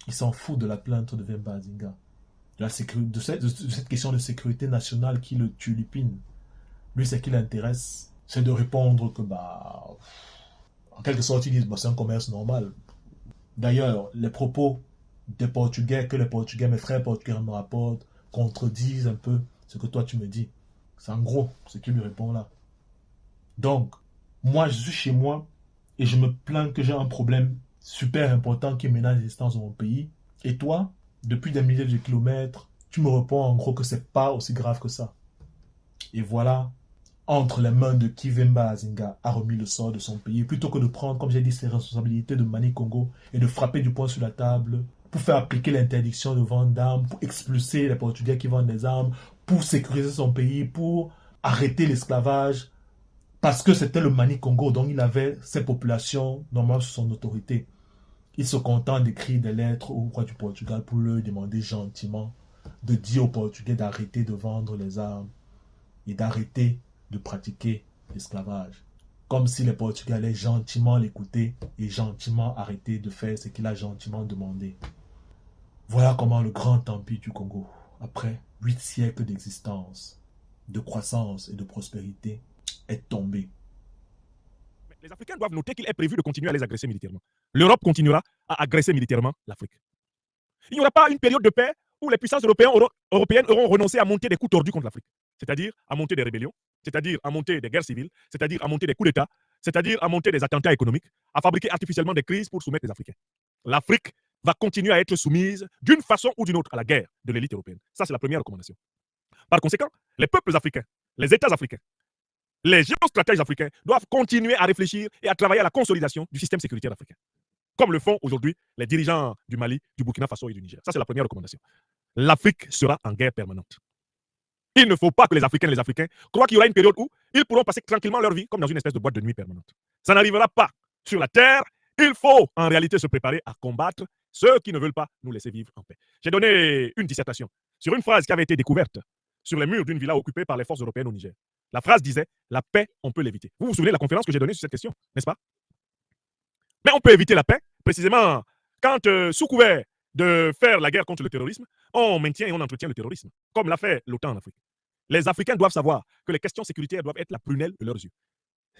il s'en fout de la plainte de Wemba Azinga. De cette question de sécurité nationale qui le turlupine. Lui, ce qui l'intéresse, c'est de répondre que, en quelque sorte, ils disent, c'est un commerce normal. D'ailleurs, les propos des Portugais, que les Portugais, mes frères portugais me rapportent, contredisent un peu ce que toi tu me dis. C'est en gros ce qu'il lui répond là. Donc, moi, je suis chez moi et je me plains que j'ai un problème super important qui menace l'existence de mon pays. Et toi, depuis des milliers de kilomètres, tu me réponds en gros que c'est pas aussi grave que ça. Et voilà, entre les mains de qui Wemba Azinga a remis le sort de son pays, plutôt que de prendre, comme j'ai dit, ses responsabilités de Mani Congo et de frapper du poing sur la table pour faire appliquer l'interdiction de vente d'armes, pour expulser les Portugais qui vendent des armes, pour sécuriser son pays, pour arrêter l'esclavage, parce que c'était le Mani Congo, donc il avait ses populations normalement sous son autorité. Il se contente d'écrire des lettres au roi du Portugal pour leur demander gentiment de dire aux Portugais d'arrêter de vendre les armes et d'arrêter de pratiquer l'esclavage. Comme si les Portugais allaient gentiment l'écouter et gentiment arrêter de faire ce qu'il a gentiment demandé. Voilà comment le grand empire du Congo, après 8 siècles d'existence, de croissance et de prospérité, est tombé. Les Africains doivent noter qu'il est prévu de continuer à les agresser militairement. L'Europe continuera à agresser militairement l'Afrique. Il n'y aura pas une période de paix où les puissances européennes auront renoncé à monter des coups tordus contre l'Afrique. C'est-à-dire à monter des rébellions, c'est-à-dire à monter des guerres civiles, c'est-à-dire à monter des coups d'État, c'est-à-dire à monter des attentats économiques, à fabriquer artificiellement des crises pour soumettre les Africains. L'Afrique va continuer à être soumise d'une façon ou d'une autre à la guerre de l'élite européenne. Ça, c'est la première recommandation. Par conséquent, les peuples africains, les États africains, les géostratèges africains doivent continuer à réfléchir et à travailler à la consolidation du système sécuritaire africain, comme le font aujourd'hui les dirigeants du Mali, du Burkina Faso et du Niger. Ça, c'est la première recommandation. L'Afrique sera en guerre permanente. Il ne faut pas que les Africains croient qu'il y aura une période où ils pourront passer tranquillement leur vie comme dans une espèce de boîte de nuit permanente. Ça n'arrivera pas sur la terre. Il faut en réalité se préparer à combattre ceux qui ne veulent pas nous laisser vivre en paix. J'ai donné une dissertation sur une phrase qui avait été découverte sur les murs d'une villa occupée par les forces européennes au Niger. La phrase disait « La paix, on peut l'éviter ». Vous vous souvenez de la conférence que j'ai donnée sur cette question, n'est-ce pas? Mais on peut éviter la paix, précisément quand, sous couvert de faire la guerre contre le terrorisme, on maintient et on entretient le terrorisme, comme l'a fait l'OTAN en Afrique. Les Africains doivent savoir que les questions sécuritaires doivent être la prunelle de leurs yeux.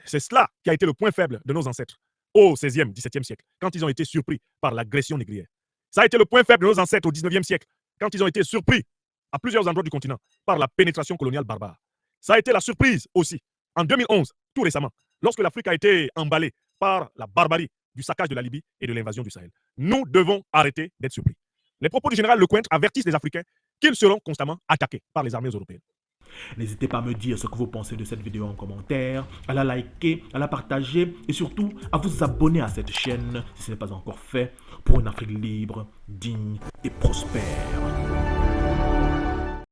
C'est cela qui a été le point faible de nos ancêtres au XVIe, XVIIe siècle, quand ils ont été surpris par l'agression négrière. Ça a été le point faible de nos ancêtres au XIXe siècle, quand ils ont été surpris à plusieurs endroits du continent par la pénétration coloniale barbare. Ça a été la surprise aussi, en 2011, tout récemment, lorsque l'Afrique a été emballée par la barbarie du saccage de la Libye et de l'invasion du Sahel. Nous devons arrêter d'être surpris. Les propos du général Lecointre avertissent les Africains qu'ils seront constamment attaqués par les armées européennes. N'hésitez pas à me dire ce que vous pensez de cette vidéo en commentaire, à la liker, à la partager et surtout à vous abonner à cette chaîne si ce n'est pas encore fait pour une Afrique libre, digne et prospère.